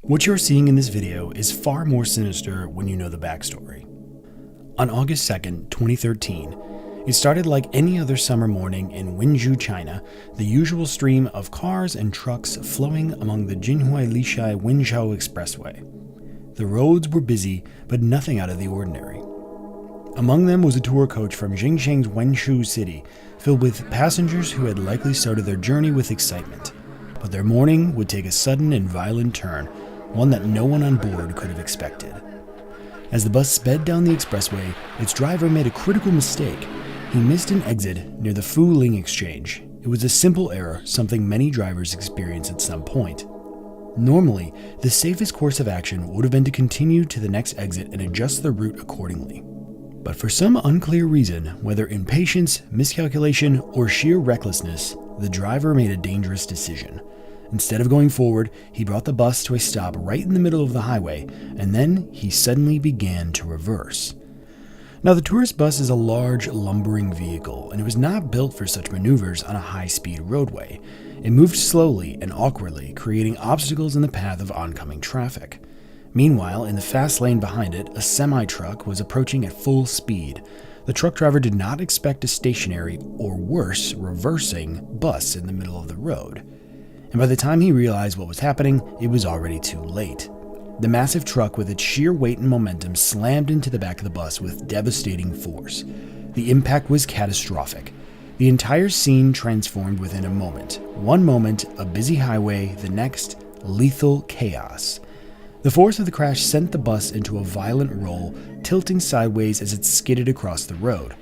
What you're seeing in this video is far more sinister when you know the backstory. On August 2nd, 2013, it started like any other summer morning in Wenzhou, China, the usual stream of cars and trucks flowing along the Jinhui-Lishai-Wenzhou Expressway. The roads were busy, but nothing out of the ordinary. Among them was a tour coach from Jingsheng's Wenzhou city, filled with passengers who had likely started their journey with excitement. But their morning would take a sudden and violent turn, one that no one on board could have expected. As the bus sped down the expressway, its driver made a critical mistake. He missed an exit near the Fu Ling exchange. It was a simple error, something many drivers experience at some point. Normally, the safest course of action would have been to continue to the next exit and adjust the route accordingly. But for some unclear reason, whether impatience, miscalculation, or sheer recklessness, the driver made a dangerous decision. Instead of going forward, he brought the bus to a stop right in the middle of the highway, and then he suddenly began to reverse. Now, the tourist bus is a large, lumbering vehicle, and it was not built for such maneuvers on a high-speed roadway. It moved slowly and awkwardly, creating obstacles in the path of oncoming traffic. Meanwhile, in the fast lane behind it, a semi-truck was approaching at full speed. The truck driver did not expect a stationary, or worse, reversing, bus in the middle of the road. And by the time he realized what was happening, it was already too late. The massive truck, with its sheer weight and momentum, slammed into the back of the bus with devastating force. The impact was catastrophic. The entire scene transformed within a moment. One moment, a busy highway; the next, lethal chaos. The force of the crash sent the bus into a violent roll, tilting sideways as it skidded across the road.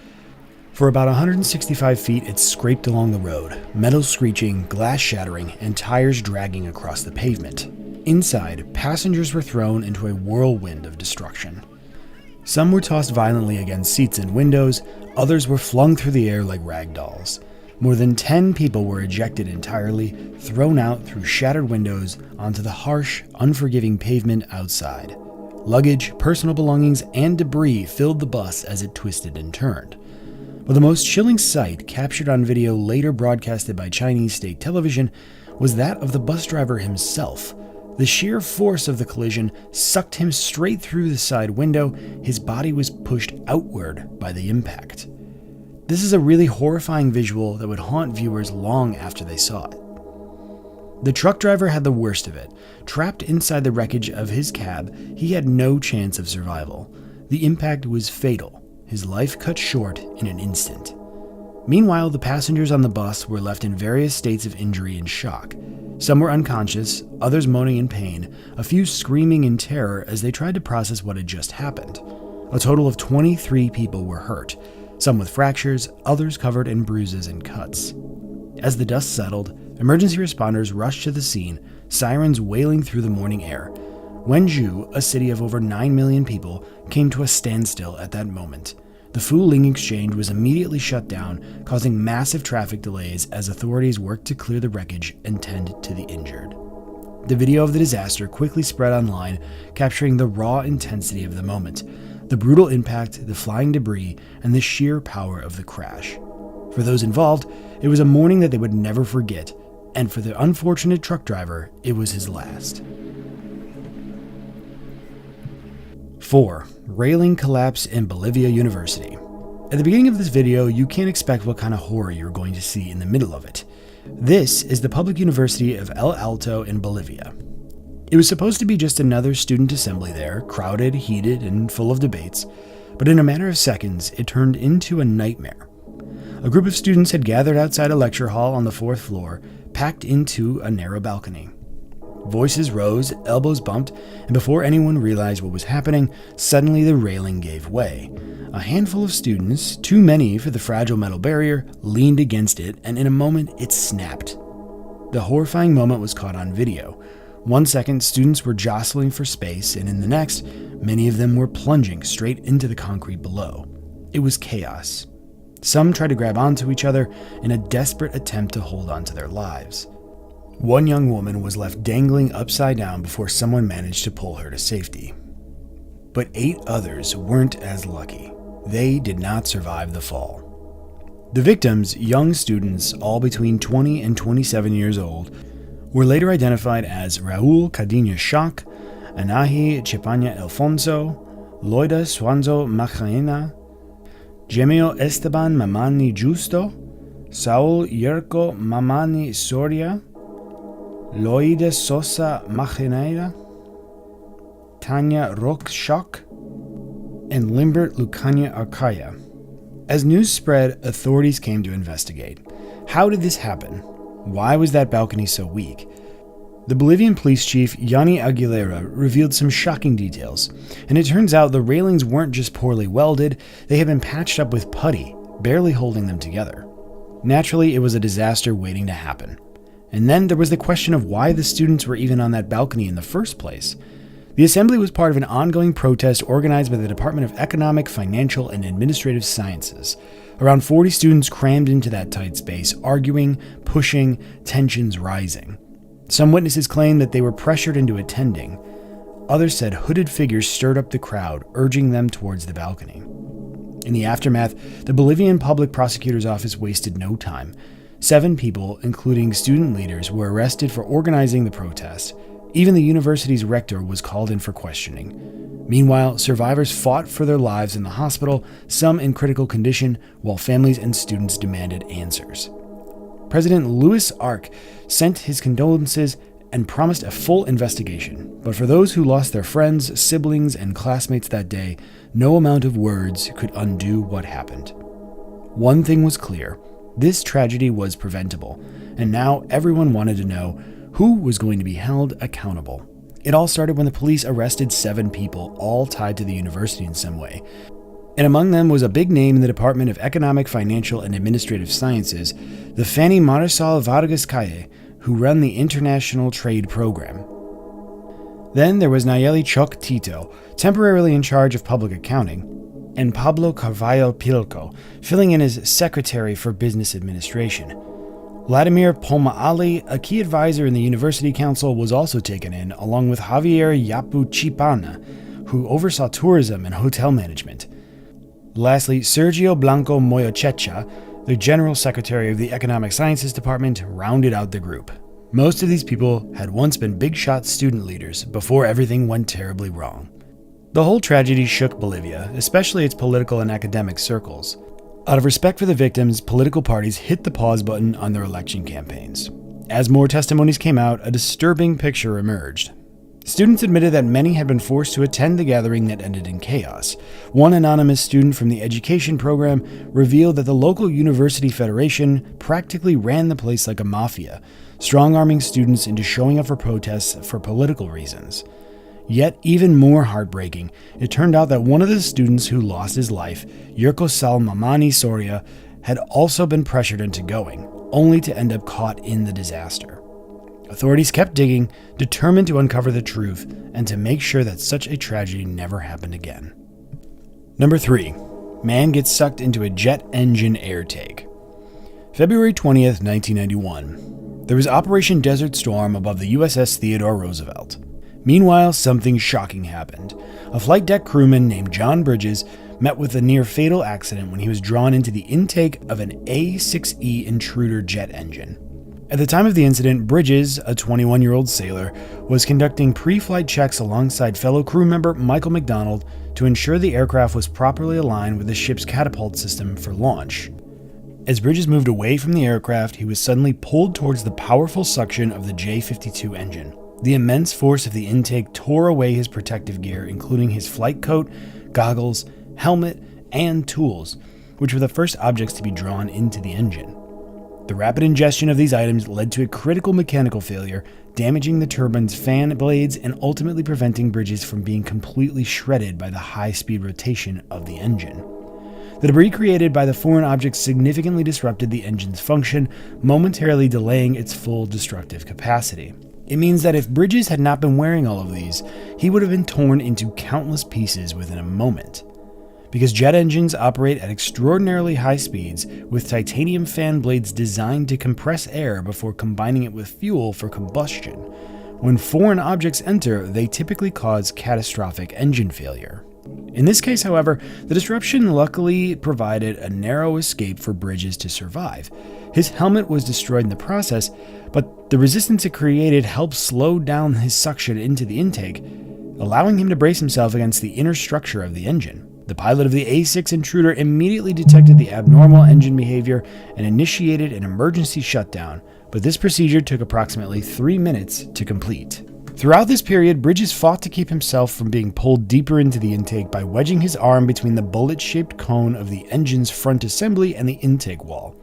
For about 165 feet, it scraped along the road, metal screeching, glass shattering, and tires dragging across the pavement. Inside, passengers were thrown into a whirlwind of destruction. Some were tossed violently against seats and windows, others were flung through the air like rag dolls. More than 10 people were ejected entirely, thrown out through shattered windows onto the harsh, unforgiving pavement outside. Luggage, personal belongings, and debris filled the bus as it twisted and turned. But the most chilling sight, captured on video later broadcasted by Chinese state television, was that of the bus driver himself. The sheer force of the collision sucked him straight through the side window. His body was pushed outward by the impact. This is a really horrifying visual that would haunt viewers long after they saw it. The truck driver had the worst of it. Trapped inside the wreckage of his cab, he had no chance of survival. The impact was fatal. His life cut short in an instant. Meanwhile, the passengers on the bus were left in various states of injury and shock. Some were unconscious, others moaning in pain, a few screaming in terror as they tried to process what had just happened. A total of 23 people were hurt, some with fractures, others covered in bruises and cuts. As the dust settled, emergency responders rushed to the scene, sirens wailing through the morning air. Wenzhou, a city of over 9 million people, came to a standstill at that moment. The Fu Ling exchange was immediately shut down, causing massive traffic delays as authorities worked to clear the wreckage and tend to the injured. The video of the disaster quickly spread online, capturing the raw intensity of the moment, the brutal impact, the flying debris, and the sheer power of the crash. For those involved, it was a morning that they would never forget, and for the unfortunate truck driver, it was his last. 4. Railing collapse in Bolivia University. At the beginning of this video, you can't expect what kind of horror you're going to see in the middle of it. This is the public university of El Alto in Bolivia. It was supposed to be just another student assembly there, crowded, heated, and full of debates, but in a matter of seconds, it turned into a nightmare. A group of students had gathered outside a lecture hall on the 4th floor, packed into a narrow balcony. Voices rose, elbows bumped, and before anyone realized what was happening, suddenly the railing gave way. A handful of students, too many for the fragile metal barrier, leaned against it, and in a moment it snapped. The horrifying moment was caught on video. 1 second, students were jostling for space, and in the next, many of them were plunging straight into the concrete below. It was chaos. Some tried to grab onto each other in a desperate attempt to hold on to their lives. One young woman was left dangling upside down before someone managed to pull her to safety. But 8 others weren't as lucky. They did not survive the fall. The victims, young students, all between 20 and 27 years old, were later identified as Raul Cadena Schock, Anahi Chepanya Alfonso, Loida Swanzo Macaena, Gemio Esteban Mamani Justo, Saul Yerko Mamani Soria, Loida Sosa Macaneira, Tanya Rokshok, and Limbert Lucania Arcaya. As news spread, authorities came to investigate. How did this happen? Why was that balcony so weak? The Bolivian police chief, Yanni Aguilera, revealed some shocking details, and it turns out the railings weren't just poorly welded, they had been patched up with putty, barely holding them together. Naturally, it was a disaster waiting to happen. And then there was the question of why the students were even on that balcony in the first place. The assembly was part of an ongoing protest organized by the Department of Economic, Financial, and Administrative Sciences. Around 40 students crammed into that tight space, arguing, pushing, tensions rising. Some witnesses claimed that they were pressured into attending. Others said hooded figures stirred up the crowd, urging them towards the balcony. In the aftermath, the Bolivian Public Prosecutor's Office wasted no time. 7 people, including student leaders, were arrested for organizing the protest. Even the university's rector was called in for questioning. Meanwhile, survivors fought for their lives in the hospital, some in critical condition, while families and students demanded answers. President Louis Arc sent his condolences and promised a full investigation. But for those who lost their friends, siblings, and classmates that day, no amount of words could undo what happened. One thing was clear: this tragedy was preventable, and now everyone wanted to know who was going to be held accountable. It all started when the police arrested 7 people, all tied to the university in some way. And among them was a big name in the Department of Economic, Financial, and Administrative Sciences, the Fanny Marisol Vargas Calle, who ran the International Trade Program. Then there was Nayeli Choc Tito, temporarily in charge of public accounting, and Pablo Carvalho Pilco, filling in as secretary for business administration. Vladimir Pomaali, a key advisor in the University Council, was also taken in, along with Javier Yapu Chipana, who oversaw tourism and hotel management. Lastly, Sergio Blanco Moyochecha, the General Secretary of the Economic Sciences Department, rounded out the group. Most of these people had once been big-shot student leaders before everything went terribly wrong. The whole tragedy shook Bolivia, especially its political and academic circles. Out of respect for the victims, political parties hit the pause button on their election campaigns. As more testimonies came out, a disturbing picture emerged. Students admitted that many had been forced to attend the gathering that ended in chaos. One anonymous student from the education program revealed that the local university federation practically ran the place like a mafia, strong-arming students into showing up for protests for political reasons. Yet, even more heartbreaking, it turned out that one of the students who lost his life, Yerko Sal Mamani Soria, had also been pressured into going, only to end up caught in the disaster. Authorities kept digging, determined to uncover the truth and to make sure that such a tragedy never happened again. Number 3. Man gets sucked into a jet engine air take. February 20th, 1991. There was Operation Desert Storm above the USS Theodore Roosevelt. Meanwhile, something shocking happened. A flight deck crewman named John Bridges met with a near-fatal accident when he was drawn into the intake of an A-6E Intruder jet engine. At the time of the incident, Bridges, a 21-year-old sailor, was conducting pre-flight checks alongside fellow crew member Michael McDonald to ensure the aircraft was properly aligned with the ship's catapult system for launch. As Bridges moved away from the aircraft, he was suddenly pulled towards the powerful suction of the J-52 engine. The immense force of the intake tore away his protective gear, including his flight coat, goggles, helmet, and tools, which were the first objects to be drawn into the engine. The rapid ingestion of these items led to a critical mechanical failure, damaging the turbine's fan blades and ultimately preventing Bridges from being completely shredded by the high-speed rotation of the engine. The debris created by the foreign objects significantly disrupted the engine's function, momentarily delaying its full destructive capacity. It means that if Bridges had not been wearing all of these, he would have been torn into countless pieces within a moment. Because jet engines operate at extraordinarily high speeds, with titanium fan blades designed to compress air before combining it with fuel for combustion, when foreign objects enter, they typically cause catastrophic engine failure. In this case, however, the disruption luckily provided a narrow escape for Bridges to survive. His helmet was destroyed in the process, but the resistance it created helped slow down his suction into the intake, allowing him to brace himself against the inner structure of the engine. The pilot of the A6 intruder immediately detected the abnormal engine behavior and initiated an emergency shutdown, but this procedure took approximately 3 minutes to complete. Throughout this period, Bridges fought to keep himself from being pulled deeper into the intake by wedging his arm between the bullet-shaped cone of the engine's front assembly and the intake wall.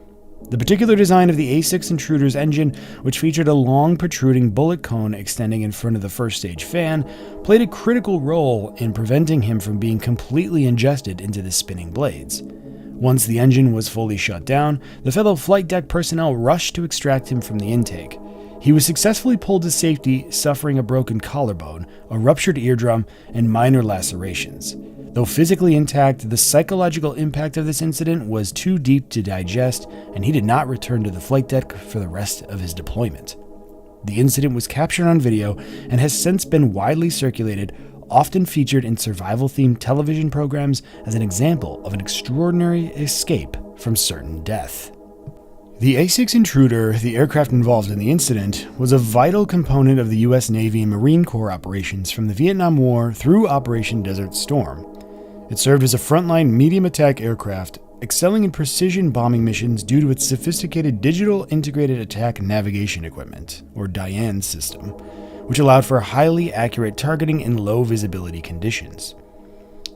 The particular design of the A6 intruder's engine, which featured a long protruding bullet cone extending in front of the first stage fan, played a critical role in preventing him from being completely ingested into the spinning blades. Once the engine was fully shut down, the fellow flight deck personnel rushed to extract him from the intake. He was successfully pulled to safety, suffering a broken collarbone, a ruptured eardrum, and minor lacerations. Though physically intact, the psychological impact of this incident was too deep to digest, and he did not return to the flight deck for the rest of his deployment. The incident was captured on video and has since been widely circulated, often featured in survival-themed television programs as an example of an extraordinary escape from certain death. The A6 intruder, the aircraft involved in the incident, was a vital component of the U.S. Navy and Marine Corps operations from the Vietnam War through Operation Desert Storm. It served as a frontline medium-attack aircraft, excelling in precision bombing missions due to its sophisticated Digital Integrated Attack Navigation Equipment, or DIAN system, which allowed for highly accurate targeting in low visibility conditions.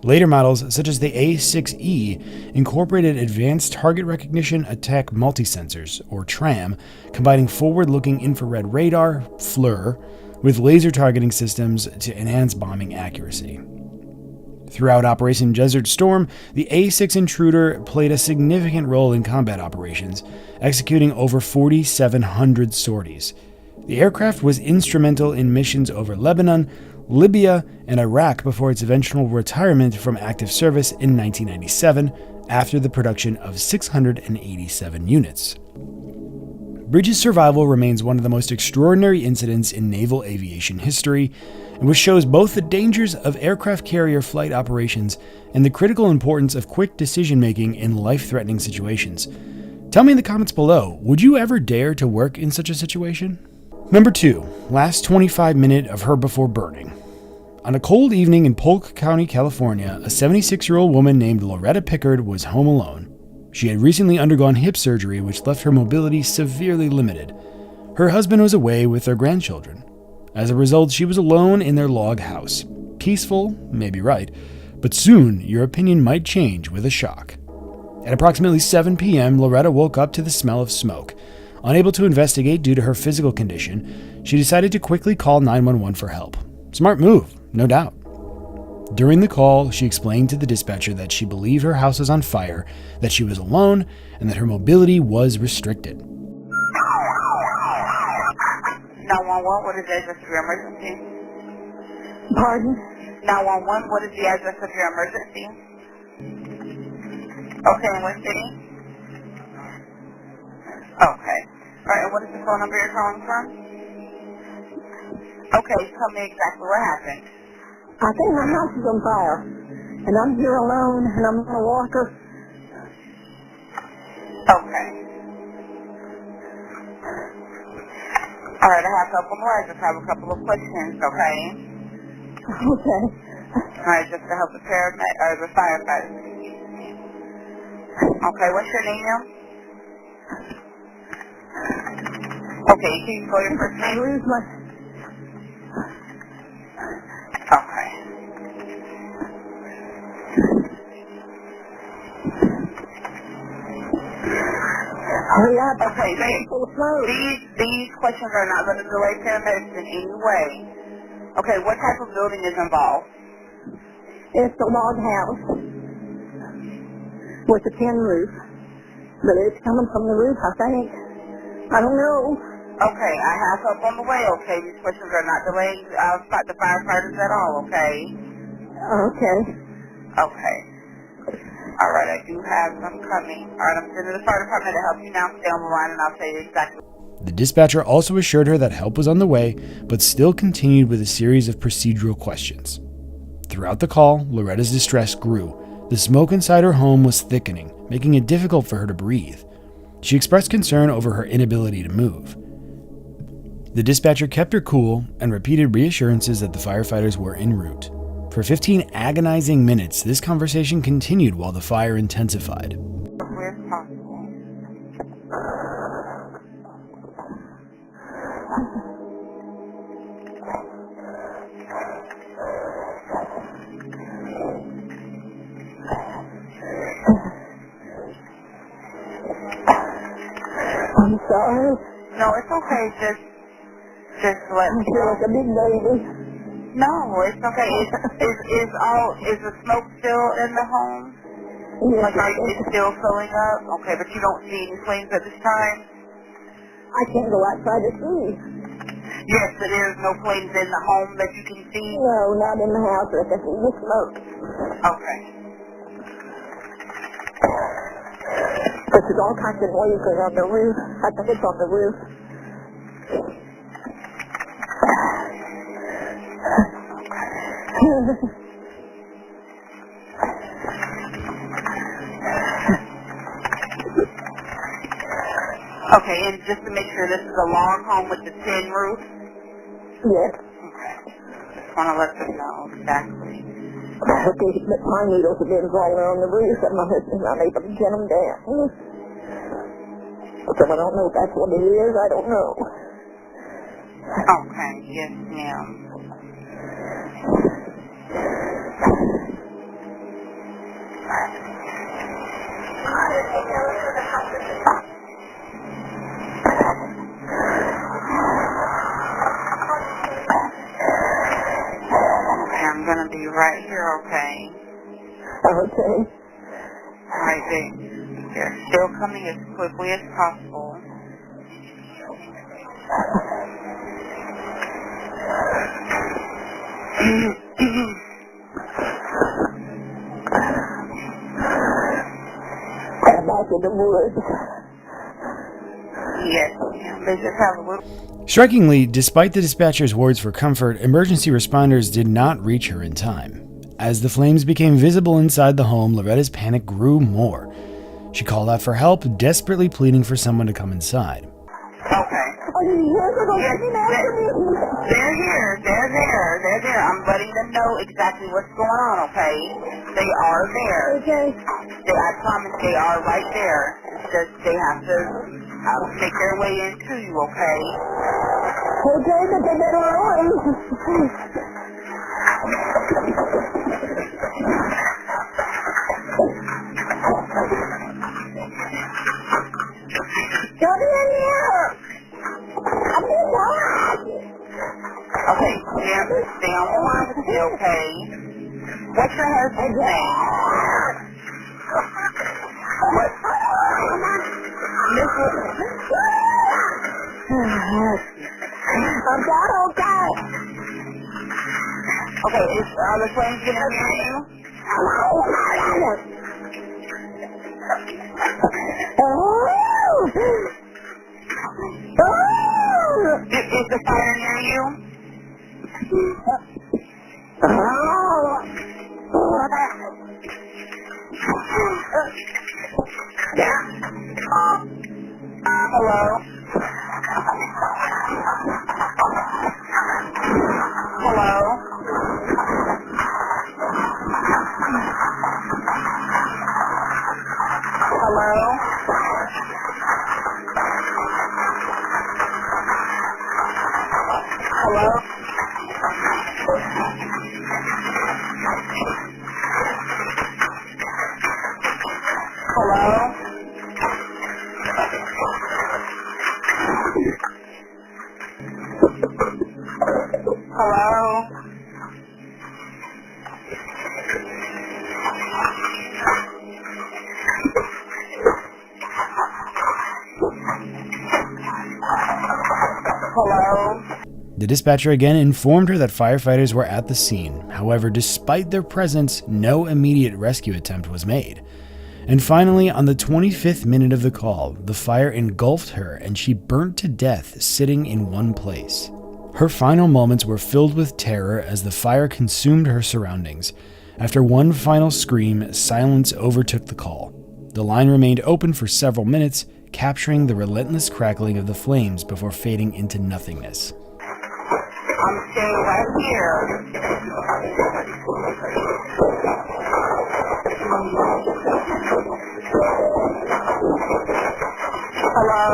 Later models, such as the A6E, incorporated Advanced Target Recognition Attack Multisensors, or TRAM, combining forward-looking infrared radar, FLIR, with laser targeting systems to enhance bombing accuracy. Throughout Operation Desert Storm, the A6 intruder played a significant role in combat operations, executing over 4,700 sorties. The aircraft was instrumental in missions over Lebanon, Libya, and Iraq before its eventual retirement from active service in 1997 after the production of 687 units. Bridges' survival remains one of the most extraordinary incidents in naval aviation history, and which shows both the dangers of aircraft carrier flight operations and the critical importance of quick decision-making in life-threatening situations. Tell me in the comments below, would you ever dare to work in such a situation? Number 2, last 25 minute of her before burning. On a cold evening in Polk County, California, a 76-year-old woman named Loretta Pickard was home alone. She had recently undergone hip surgery, which left her mobility severely limited. Her husband was away with their grandchildren. As a result, she was alone in their log house. Peaceful, maybe right, but soon your opinion might change with a shock. At approximately 7 p.m., Loretta woke up to the smell of smoke. Unable to investigate due to her physical condition, she decided to quickly call 911 for help. Smart move, no doubt. During the call, she explained to the dispatcher that she believed her house was on fire, that she was alone, and that her mobility was restricted. 911, what is the address of your emergency? Pardon? 911, what is the address of your emergency? Okay, in what city? Okay. Alright, and what is the phone number you're calling from? Okay, tell me exactly what happened. I think my house is on fire, and I'm here alone, and I'm on a walker. Okay. Alright, I have a couple more. I just have a couple of questions, okay? Okay. Alright, just to help the the firefighters. Okay, what's your name, ma'am? Okay, can you spell your first name? Okay. Hurry up. Okay, these questions are not going to delay paramedics in any way. Okay, what type of building is involved? It's a log house with a tin roof, but it's coming from the roof, I think. I don't know. Okay, I have help on the way, okay? These questions are not delaying the firefighters at all, okay? Okay. Okay. Alright, I do have them coming. Alright, I'm sending the fire department to help you now. Stay on the line and I'll tell you exactly. The dispatcher also assured her that help was on the way, but still continued with a series of procedural questions. Throughout the call, Loretta's distress grew. The smoke inside her home was thickening, making it difficult for her to breathe. She expressed concern over her inability to move. The dispatcher kept her cool and repeated reassurances that the firefighters were en route. For 15 agonizing minutes, this conversation continued while the fire intensified. Where's possible? I'm sorry. No, it's okay. Just let I me feel know. like a big baby. No, it's okay. Is the smoke still in the home? Yes, Like, it's still filling up? Okay, but you don't see any flames at this time? I can't go outside to see. Yes, but there's no flames in the home that you can see? No, not in the house. I can see the smoke. Okay. But there's all kinds of noises on the roof. I think it's on the roof. Okay, and just to make sure this is a log home with the tin roof? Yes. Okay. Just want to let them know exactly. Okay, but pine needles have been falling on the roof and my husband's not able to get them down. So I don't know if that's what it is. I don't know. Okay, yes ma'am. Okay, I'm going to be right here, okay? Okay. Alright, they're still coming as quickly as possible. Back in the woods. Yes, ma'am. They just have a little... Strikingly, despite the dispatcher's words for comfort, emergency responders did not reach her in time. As the flames became visible inside the home, Loretta's panic grew more. She called out for help, desperately pleading for someone to come inside. Okay. Are you here? They're going Yes, to come after me. they're here. They're there. I'm letting them know exactly what's going on, okay? They are there. Okay. I promise they are right there. It's just they have to make their way into you, okay? Okay, but they better run. Come in here. I'm inside. Okay, stay on the line with me, okay? What's your husband's name? I'm not okay. Okay, are the flames going to hear you? Is the fire near you? Hello? Hello? Hello? Hello? Hello? Hello? Hello? The dispatcher again informed her that firefighters were at the scene. However, despite their presence, no immediate rescue attempt was made. And finally, on the 25th minute of the call, the fire engulfed her and she burnt to death sitting in one place. Her final moments were filled with terror as the fire consumed her surroundings. After one final scream, silence overtook the call. The line remained open for several minutes, capturing the relentless crackling of the flames before fading into nothingness. I'm staying right here. Hello?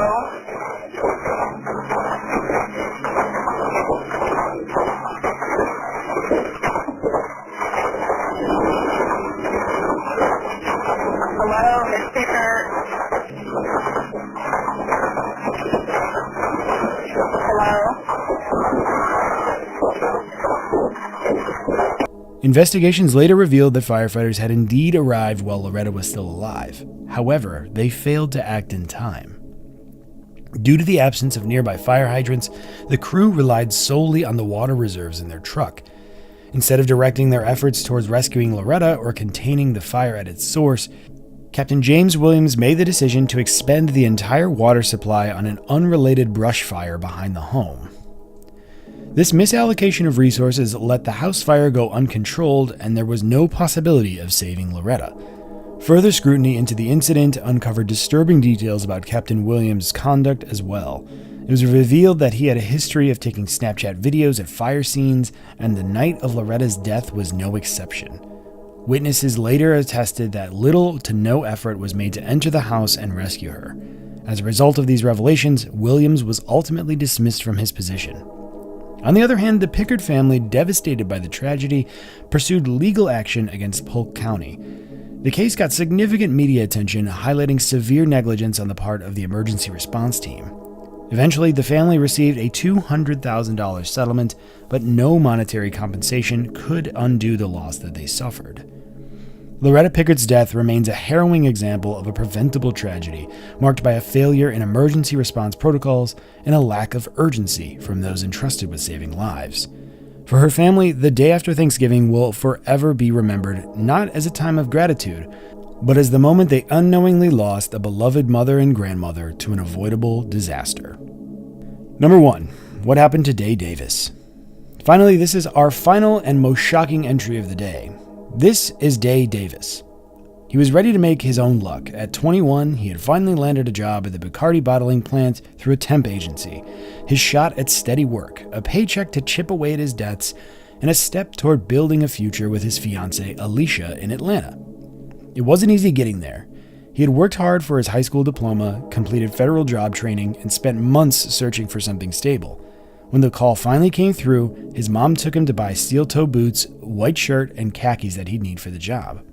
Hello, Miss Picker? Hello? Investigations later revealed that firefighters had indeed arrived while Loretta was still alive. However, they failed to act in time. Due to the absence of nearby fire hydrants, the crew relied solely on the water reserves in their truck. Instead of directing their efforts towards rescuing Loretta or containing the fire at its source, Captain James Williams made the decision to expend the entire water supply on an unrelated brush fire behind the home. This misallocation of resources let the house fire go uncontrolled, and there was no possibility of saving Loretta. Further scrutiny into the incident uncovered disturbing details about Captain Williams' conduct as well. It was revealed that he had a history of taking Snapchat videos at fire scenes, and the night of Loretta's death was no exception. Witnesses later attested that little to no effort was made to enter the house and rescue her. As a result of these revelations, Williams was ultimately dismissed from his position. On the other hand, the Pickard family, devastated by the tragedy, pursued legal action against Polk County. The case got significant media attention, highlighting severe negligence on the part of the emergency response team. Eventually, the family received a $200,000 settlement, but no monetary compensation could undo the loss that they suffered. Loretta Pickard's death remains a harrowing example of a preventable tragedy, marked by a failure in emergency response protocols and a lack of urgency from those entrusted with saving lives. For her family, the day after Thanksgiving will forever be remembered not as a time of gratitude, but as the moment they unknowingly lost a beloved mother and grandmother to an avoidable disaster. Number 1. What happened to Day Davis? Finally, this is our final and most shocking entry of the day. This is Day Davis. He was ready to make his own luck. At 21, he had finally landed a job at the Bacardi bottling plant through a temp agency. His shot at steady work, a paycheck to chip away at his debts, and a step toward building a future with his fiancée, Alicia, in Atlanta. It wasn't easy getting there. He had worked hard for his high school diploma, completed federal job training, and spent months searching for something stable. When the call finally came through, his mom took him to buy steel-toe boots, white shirt, and khakis that he'd need for the job.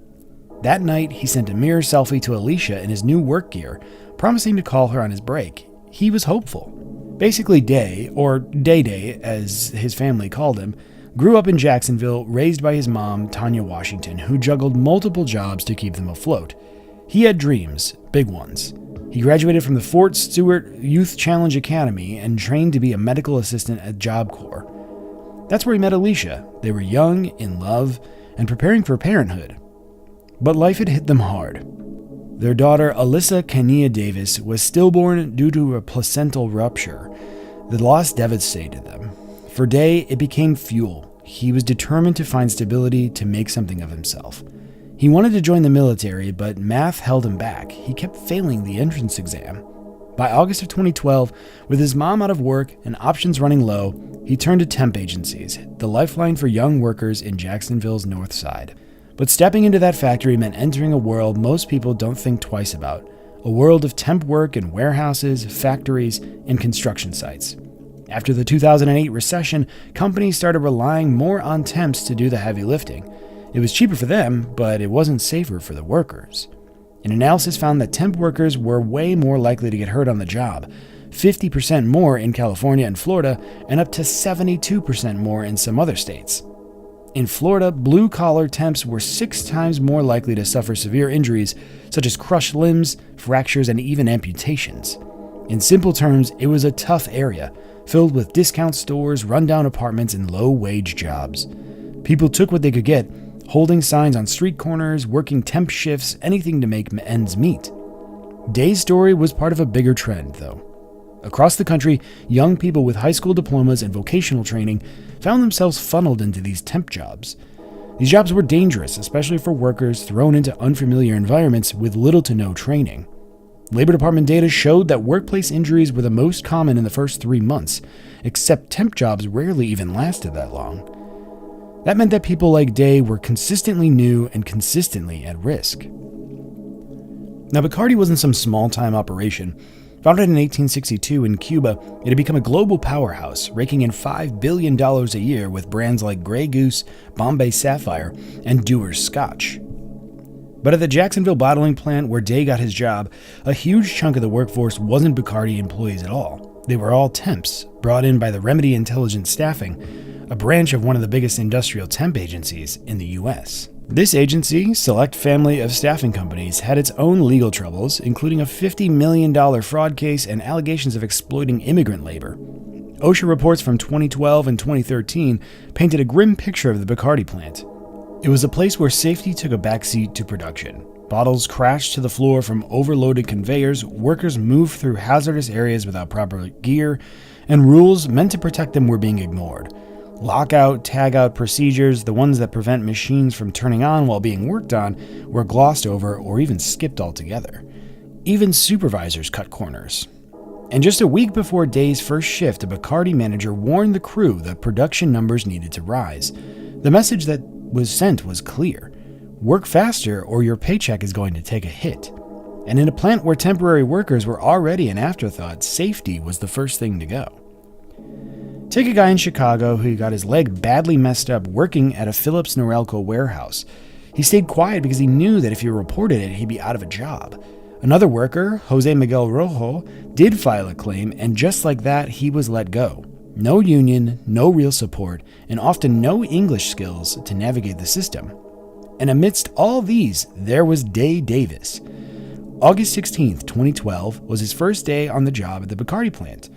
That night, he sent a mirror selfie to Alicia in his new work gear, promising to call her on his break. He was hopeful. Basically, Day, or Day-Day as his family called him, grew up in Jacksonville, raised by his mom, Tanya Washington, who juggled multiple jobs to keep them afloat. He had dreams, big ones. He graduated from the Fort Stewart Youth Challenge Academy and trained to be a medical assistant at Job Corps. That's where he met Alicia. They were young, in love, and preparing for parenthood. But life had hit them hard. Their daughter, Alyssa Kenia Davis, was stillborn due to a placental rupture. The loss devastated them. For Day, it became fuel. He was determined to find stability to make something of himself. He wanted to join the military, but math held him back. He kept failing the entrance exam. By August of 2012, with his mom out of work and options running low, he turned to temp agencies, the lifeline for young workers in Jacksonville's North Side. But stepping into that factory meant entering a world most people don't think twice about, a world of temp work in warehouses, factories, and construction sites. After the 2008 recession, companies started relying more on temps to do the heavy lifting. It was cheaper for them, but it wasn't safer for the workers. An analysis found that temp workers were way more likely to get hurt on the job, 50% more in California and Florida, and up to 72% more in some other states. In Florida, blue-collar temps were 6 times more likely to suffer severe injuries, such as crushed limbs, fractures, and even amputations. In simple terms, it was a tough area, filled with discount stores, rundown apartments, and low-wage jobs. People took what they could get, holding signs on street corners, working temp shifts, anything to make ends meet. Day's story was part of a bigger trend, though. Across the country, young people with high school diplomas and vocational training found themselves funneled into these temp jobs. These jobs were dangerous, especially for workers thrown into unfamiliar environments with little to no training. Labor Department data showed that workplace injuries were the most common in the first 3 months, except temp jobs rarely even lasted that long. That meant that people like Day were consistently new and consistently at risk. Now, Bacardi wasn't some small-time operation. Founded in 1862 in Cuba, it had become a global powerhouse, raking in $5 billion a year with brands like Grey Goose, Bombay Sapphire, and Dewar's Scotch. But at the Jacksonville bottling plant where Day got his job, a huge chunk of the workforce wasn't Bacardi employees at all. They were all temps, brought in by the Remedy Intelligence Staffing, a branch of one of the biggest industrial temp agencies in the U.S. This agency, select family of staffing companies, had its own legal troubles, including a $50 million fraud case and allegations of exploiting immigrant labor. OSHA reports from 2012 and 2013 painted a grim picture of the Bacardi plant. It was a place where safety took a backseat to production. Bottles crashed to the floor from overloaded conveyors, workers moved through hazardous areas without proper gear, and rules meant to protect them were being ignored. Lockout, tagout procedures, the ones that prevent machines from turning on while being worked on, were glossed over or even skipped altogether. Even supervisors cut corners. And just a week before Day's first shift, a Bacardi manager warned the crew that production numbers needed to rise. The message that was sent was clear. Work faster or your paycheck is going to take a hit. And in a plant where temporary workers were already an afterthought, safety was the first thing to go. Take a guy in Chicago who got his leg badly messed up working at a Phillips Norelco warehouse. He stayed quiet because he knew that if he reported it, he'd be out of a job. Another worker, Jose Miguel Rojo, did file a claim, and just like that, he was let go. No union, no real support, and often no English skills to navigate the system. And amidst all these, there was Day Davis. August 16, 2012, was his first day on the job at the Bacardi plant.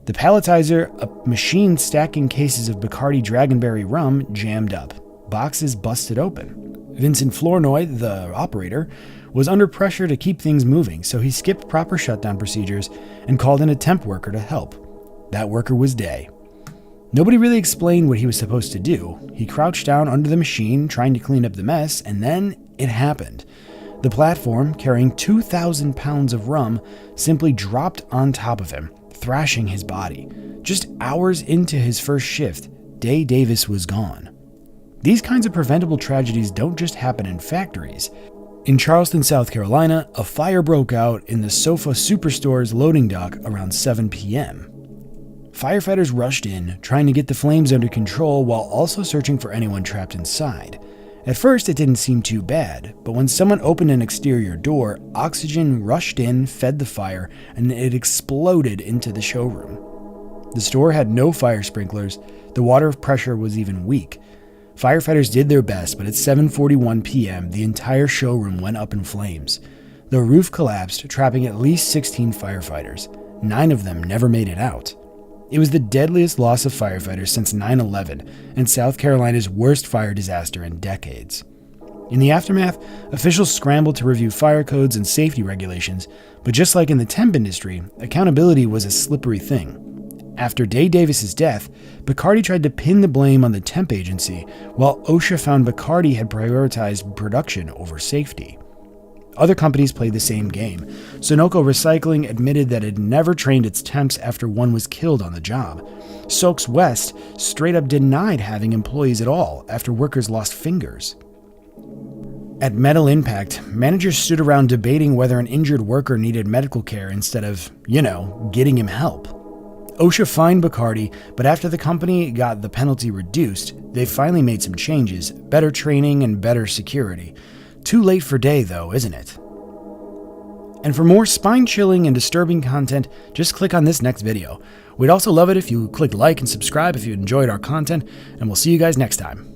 The palletizer, a machine stacking cases of Bacardi Dragonberry rum, jammed up. Boxes busted open. Vincent Flournoy, the operator, was under pressure to keep things moving, so he skipped proper shutdown procedures and called in a temp worker to help. That worker was Day. Nobody really explained what he was supposed to do. He crouched down under the machine, trying to clean up the mess, and then it happened. The platform, carrying 2,000 pounds of rum, simply dropped on top of him, thrashing his body. Just hours into his first shift, Day Davis was gone. These kinds of preventable tragedies don't just happen in factories. In Charleston, South Carolina, a fire broke out in the Sofa Superstore's loading dock around 7 p.m. Firefighters rushed in, trying to get the flames under control while also searching for anyone trapped inside. At first, it didn't seem too bad, but when someone opened an exterior door, oxygen rushed in, fed the fire, and it exploded into the showroom. The store had no fire sprinklers. The water pressure was even weak. Firefighters did their best, but at 7:41 p.m., the entire showroom went up in flames. The roof collapsed, trapping at least 16 firefighters. 9 of them never made it out. It was the deadliest loss of firefighters since 9/11 and South Carolina's worst fire disaster in decades. In the aftermath, officials scrambled to review fire codes and safety regulations, but just like in the temp industry, accountability was a slippery thing. After Day Davis's death, Bacardi tried to pin the blame on the temp agency, while OSHA found Bacardi had prioritized production over safety. Other companies played the same game. Sunoco Recycling admitted that it never trained its temps after one was killed on the job. Soaks West straight up denied having employees at all after workers lost fingers. At Metal Impact, managers stood around debating whether an injured worker needed medical care instead of, getting him help. OSHA fined Bacardi, but after the company got the penalty reduced, they finally made some changes, better training and better security. Too late for Day, though, isn't it? And for more spine-chilling and disturbing content, just click on this next video. We'd also love it if you click like and subscribe if you enjoyed our content, and we'll see you guys next time.